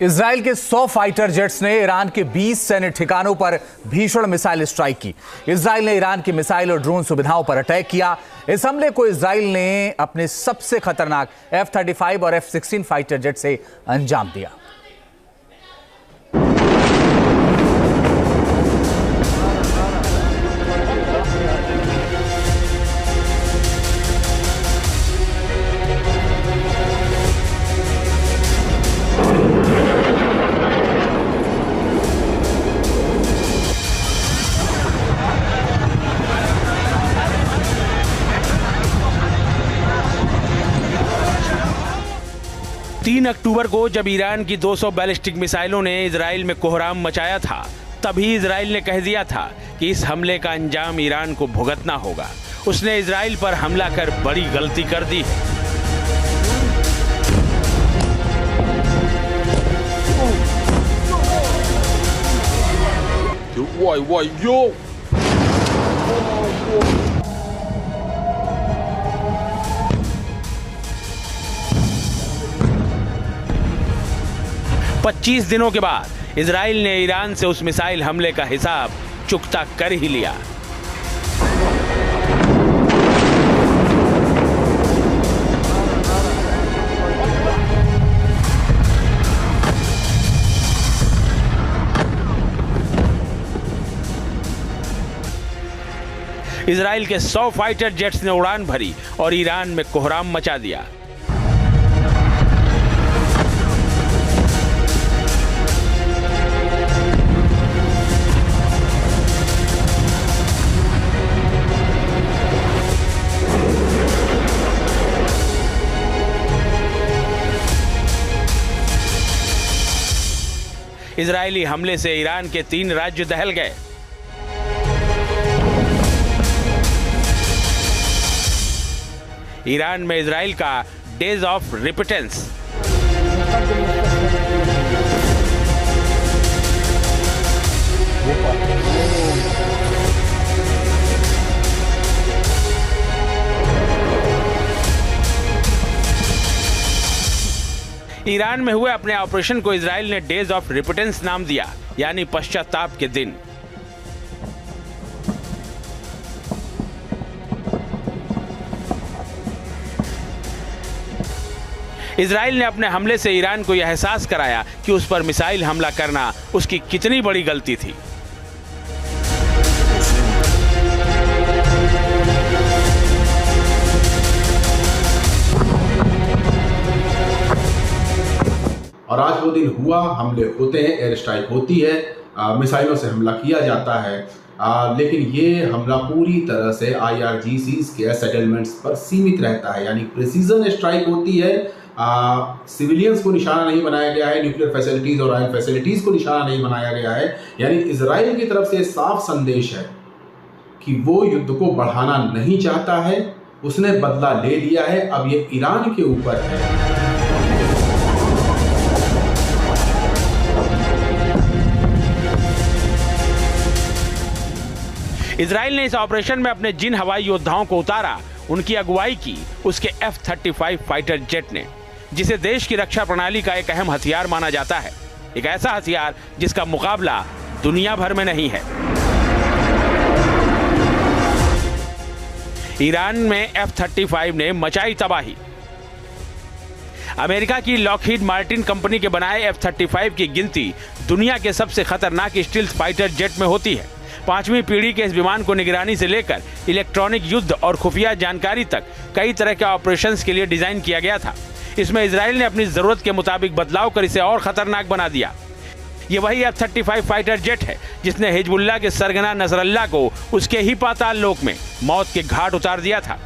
Israel के 100 fighter jets ने Iran के 20 सैन्य ठिकानों पर भीषण मिसाइल स्ट्राइक की। इजराइल ने ईरान की मिसाइल और ड्रोन सुविधाओं पर अटैक किया। इस हमले को इजराइल ने अपने सबसे खतरनाक F-35 और F-16 फाइटर जेट से अंजाम दिया। तीन अक्टूबर को जब ईरान की 200 बैलिस्टिक मिसाइलों ने इजराइल में कोहराम मचाया था, तभी इजराइल ने कह दिया था कि इस हमले का अंजाम ईरान को भुगतना होगा। उसने इजराइल पर हमला कर बड़ी गलती कर दी है। Yo! 25 दिनों के बाद इजराइल ने ईरान से उस मिसाइल हमले का हिसाब चुकता कर ही लिया। इजराइल के 100 फाइटर जेट्स ने उड़ान भरी और ईरान में कोहराम मचा दिया। इजरायली हमले से ईरान के 3 राज्य दहल गए। ईरान में इजराइल का डेज ऑफ रिपिटेंस। ईरान में हुए अपने ऑपरेशन को इजराइल ने डेज ऑफ रिपिटेंस नाम दिया, यानी पश्चाताप के दिन। इजराइल ने अपने हमले से ईरान को यह एहसास कराया कि उस पर मिसाइल हमला करना उसकी कितनी बड़ी गलती थी। और आज वो दिन हुआ, हमले होते हैं, एयर स्ट्राइक होती है, मिसाइलों से हमला किया जाता है, लेकिन ये हमला पूरी तरह से IRGCs के सेटलमेंट्स पर सीमित रहता है। यानी प्रिसीजन स्ट्राइक होती है, सिविलियंस को निशाना नहीं बनाया गया है, न्यूक्लियर फैसिलिटीज और ऑयल फैसिलिटीज को निशाना नहीं बनाया गया है। यानी इजराइल की तरफ से साफ संदेश है कि वो युद्ध को बढ़ाना नहीं चाहता है, उसने बदला ले लिया है, अब ये ईरान के ऊपर है। इजराइल ने इस ऑपरेशन में अपने जिन हवाई योद्धाओं को उतारा, उनकी अगुवाई की उसके F-35 फाइटर जेट ने, जिसे देश की रक्षा प्रणाली का एक अहम हथियार माना जाता है। एक ऐसा हथियार जिसका मुकाबला दुनिया भर में नहीं है। ईरान में F-35 ने मचाई तबाही। अमेरिका की लॉकहीड मार्टिन कंपनी के बनाए F-35 की गिनती दुनिया के सबसे खतरनाक स्टील्थ फाइटर जेट में होती है। 5वीं पीढ़ी के इस विमान को निगरानी से लेकर इलेक्ट्रॉनिक युद्ध और खुफिया जानकारी तक कई तरह के ऑपरेशंस के लिए डिजाइन किया गया था। इसमें इजराइल ने अपनी जरूरत के मुताबिक बदलाव कर इसे और खतरनाक बना दिया। ये वही F-35 फाइटर जेट है जिसने हिजबुल्लाह के सरगना नसरल्लाह को उसके ही पाताल लोक में मौत के घाट उतार दिया था।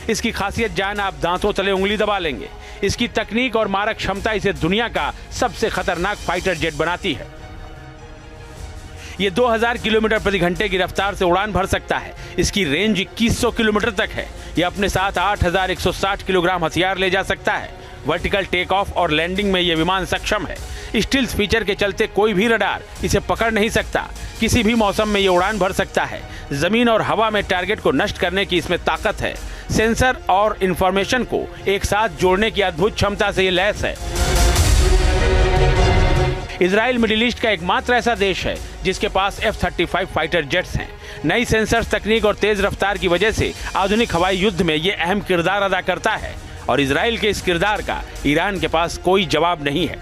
इसकी खासियत जान आप दांतों तले उंगली दबा लेंगे। इसकी तकनीक और मारक क्षमता इसे दुनिया का सबसे खतरनाक फाइटर जेट बनाती है। ये 2000 किलोमीटर प्रति घंटे की रफ्तार से उड़ान भर सकता है। इसकी रेंज 2100 किलोमीटर तक है। यह अपने साथ 8160 किलोग्राम हथियार ले जा सकता है। वर्टिकल टेक ऑफ और लैंडिंग में ये विमान सक्षम है। स्टील्थ फीचर के चलते कोई भी रडार इसे पकड़ नहीं सकता। किसी भी मौसम में ये उड़ान भर सकता है। जमीन और हवा में टारगेट को नष्ट करने की इसमें ताकत है। सेंसर और इंफॉर्मेशन को एक साथ जोड़ने की अद्भुत क्षमता से ये लैस है। इजराइल मिडिल ईस्ट का एकमात्र ऐसा देश है जिसके पास F-35 फाइटर जेट्स हैं। नई सेंसर तकनीक और तेज रफ्तार की वजह से आधुनिक हवाई युद्ध में ये अहम किरदार अदा करता है और इजराइल के इस किरदार का ईरान के पास कोई जवाब नहीं है।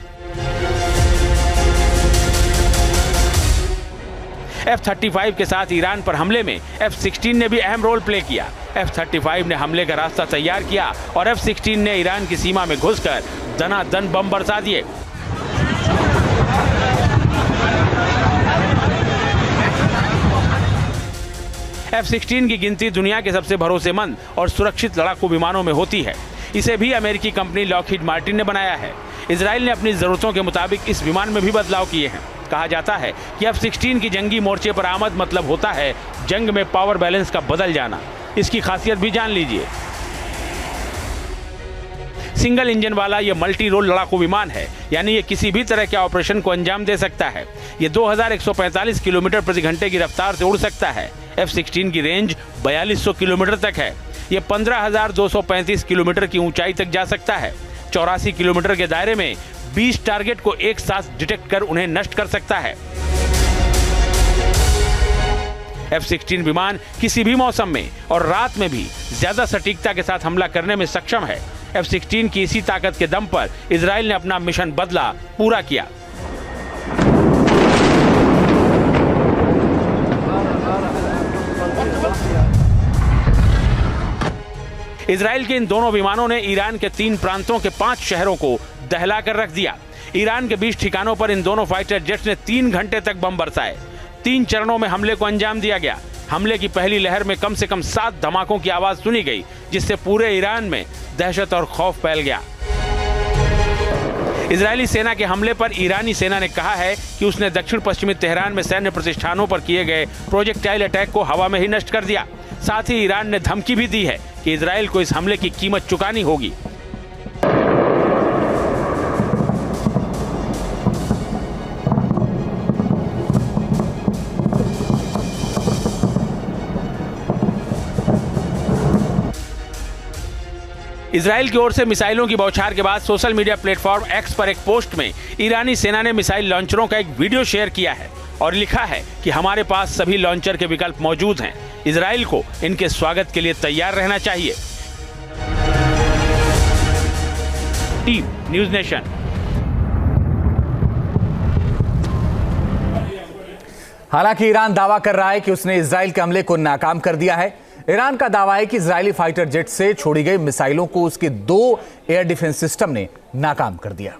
F-35 के साथ ईरान पर हमले में F-16 ने भी अहम रोल प्ले किया। F-35 ने हमले का रास्ता तैयार किया और F-16 ने ईरान की सीमा में घुसकर दनादन बम बरसा दिए। F-16 की गिनती दुनिया के सबसे भरोसेमंद और सुरक्षित लड़ाकू विमानों में होती है। इसे भी अमेरिकी कंपनी लॉकहीड मार्टिन ने बनाया है। इजराइल ने अपनी जरूरतों के मुताबिक इस विमान में भी बदलाव किए हैं। कहा जाता है कि F-16 की जंगी मोर्चे पर आमद मतलब होता है जंग में पावर बैलेंस का बदल जाना। इसकी खासियत भी जान लीजिए। सिंगल इंजन वाला यह मल्टी रोल लड़ाकू विमान है, यानी ये किसी भी तरह के ऑपरेशन को अंजाम दे सकता है। ये 2145 किलोमीटर प्रति घंटे की रफ्तार से उड़ सकता है। F-16 की रेंज 4200 किलोमीटर तक है। ये 15,235 किलोमीटर की ऊंचाई तक जा सकता है। 84 किलोमीटर के दायरे में 20 टारगेट को एक साथ डिटेक्ट कर उन्हें नष्ट कर सकता है। F-16 विमान किसी भी मौसम में और रात में भी ज्यादा सटीकता के साथ हमला करने में सक्षम है। F-16 की इसी ताकत के दम पर इजराइल ने अपना मिशन बदला पूरा किया। इजराइल के इन दोनों विमानों ने ईरान के 3 प्रांतों के 5 शहरों को दहला कर रख दिया। ईरान के 20 ठिकानों पर इन दोनों फाइटर जेट्स ने 3 घंटे तक बम बरसाए। 3 चरणों में हमले को अंजाम दिया गया। हमले की पहली लहर में कम से कम 7 धमाकों की आवाज सुनी गई, जिससे पूरे ईरान में दहशत और खौफ फैल गया। इजरायली सेना के हमले पर ईरानी सेना ने कहा है कि उसने दक्षिण पश्चिमी तेहरान में सैन्य प्रतिष्ठानों पर किए गए प्रोजेक्टाइल अटैक को हवा में ही नष्ट कर दिया। साथ ही ईरान ने धमकी भी दी है कि इजराइल को इस हमले की कीमत चुकानी होगी। इजराइल की ओर से मिसाइलों की बौछार के बाद सोशल मीडिया प्लेटफॉर्म X पर एक पोस्ट में ईरानी सेना ने मिसाइल लॉन्चरों का एक वीडियो शेयर किया है और लिखा है कि हमारे पास सभी लॉन्चर के विकल्प मौजूद हैं। इजराइल को इनके स्वागत के लिए तैयार रहना चाहिए। Team news nation. हालांकि ईरान दावा कर रहा है कि उसने इजराइल के हमले को नाकाम कर दिया है। ईरान का दावा है कि इजरायली फाइटर जेट से छोड़ी गई मिसाइलों को उसके 2 एयर डिफेंस सिस्टम ने नाकाम कर दिया।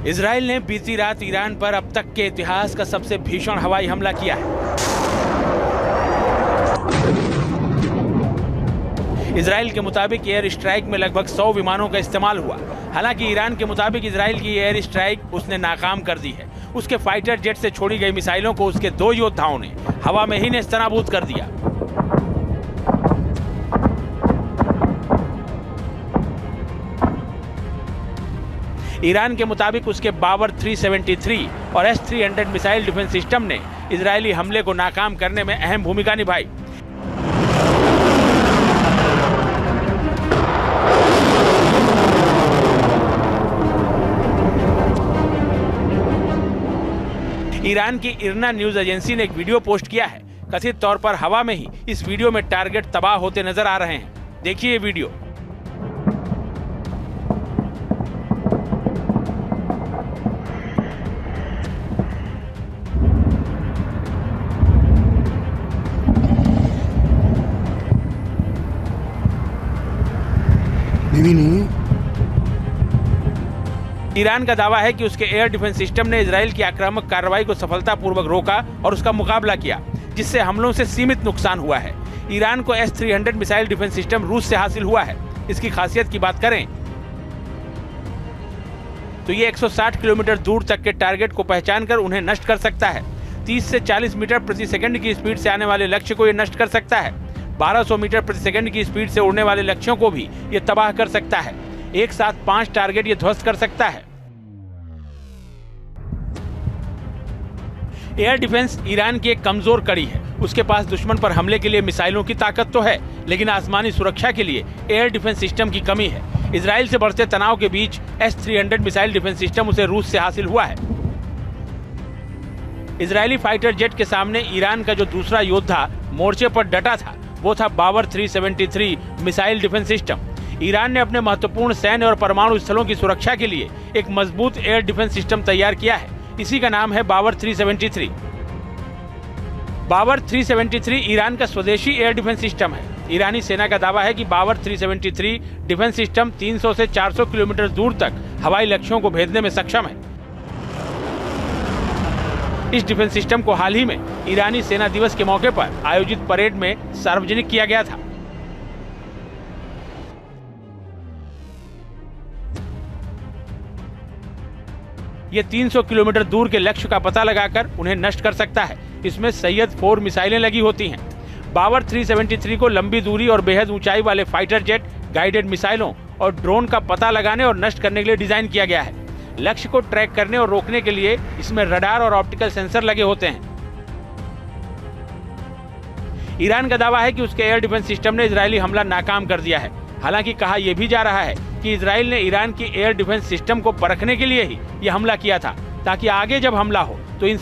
इजराइल ने बीती रात ईरान पर अब तक के इतिहास का सबसे भीषण हवाई हमला किया है। इजराइल के मुताबिक एयर स्ट्राइक में लगभग 100 विमानों का इस्तेमाल हुआ। हालांकि ईरान के मुताबिक इजराइल की एयर स्ट्राइक उसने नाकाम कर दी है। उसके फाइटर जेट से छोड़ी गई मिसाइलों को उसके 2 योद्धाओं ने हवा में ही नेस्तनाबूद कर दिया। ईरान के मुताबिक उसके बाबर 373 और S-300 मिसाइल डिफेंस सिस्टम ने इजरायली हमले को नाकाम करने में अहम भूमिका निभाई। ईरान की इरना न्यूज एजेंसी ने एक वीडियो पोस्ट किया है। कथित तौर पर हवा में ही इस वीडियो में टारगेट तबाह होते नजर आ रहे हैं। देखिए ये वीडियो। ईरान का दावा है कि उसके एयर डिफेंस सिस्टम ने इजराइल की आक्रामक कार्रवाई को सफलतापूर्वक रोका और उसका मुकाबला किया, जिससे हमलों से सीमित नुकसान हुआ है। ईरान को S-300 मिसाइल डिफेंस सिस्टम रूस से हासिल हुआ है। इसकी खासियत की बात करें तो ये 160 किलोमीटर दूर तक के टारगेट को पहचान कर उन्हें नष्ट कर सकता है। 30 से 40 मीटर प्रति सेकंड की स्पीड से आने वाले लक्ष्य को ये नष्ट कर सकता है। 1200 मीटर प्रति सेकंड की स्पीड से उड़ने वाले लक्ष्यों को भी ये तबाह कर सकता है। एक साथ 5 टारगेट ये ध्वस्त कर सकता है। एयर डिफेंस ईरान की एक कमजोर कड़ी है। उसके पास दुश्मन पर हमले के लिए मिसाइलों की ताकत तो है, लेकिन आसमानी सुरक्षा के लिए एयर डिफेंस सिस्टम की कमी है। इजराइल से बढ़ते तनाव के बीच S-300 मिसाइल डिफेंस सिस्टम उसे रूस से हासिल हुआ है। इजरायली फाइटर जेट के सामने ईरान का जो दूसरा योद्धा मोर्चे पर डटा था, वो था बावर 373 मिसाइल डिफेंस सिस्टम। ईरान ने अपने महत्वपूर्ण सैन्य और परमाणु स्थलों की सुरक्षा के लिए एक मजबूत एयर डिफेंस सिस्टम तैयार किया है। इसी का नाम है बावर 373। बावर 373 ईरान का स्वदेशी एयर डिफेंस सिस्टम है। ईरानी सेना का दावा है कि बावर 373 डिफेंस सिस्टम 300 से 400 किलोमीटर दूर तक हवाई लक्ष्यों को भेजने में सक्षम है। इस डिफेंस सिस्टम को हाल ही में ईरानी सेना दिवस के मौके पर आयोजित परेड में सार्वजनिक किया गया था। ये 300 किलोमीटर दूर के लक्ष्य का पता लगाकर उन्हें नष्ट कर सकता है। इसमें सैयद 4 मिसाइलें लगी होती हैं। बावर 373 को लंबी दूरी और बेहद ऊंचाई वाले फाइटर जेट, गाइडेड मिसाइलों और ड्रोन का पता लगाने और नष्ट करने के लिए डिजाइन किया गया है। लक्ष्य को ट्रैक करने और रोकने के लिए इसमें रडार और ऑप्टिकल सेंसर लगे होते हैं। ईरान का दावा है कि उसके एयर डिफेंस सिस्टम ने इजरायली हमला नाकाम कर दिया है। हालांकि कहा यह भी जा रहा है कि इजराइल ने ईरान की एयर डिफेंस सिस्टम को परखने के लिए ही यह हमला किया था, ताकि आगे जब हमला हो तो इन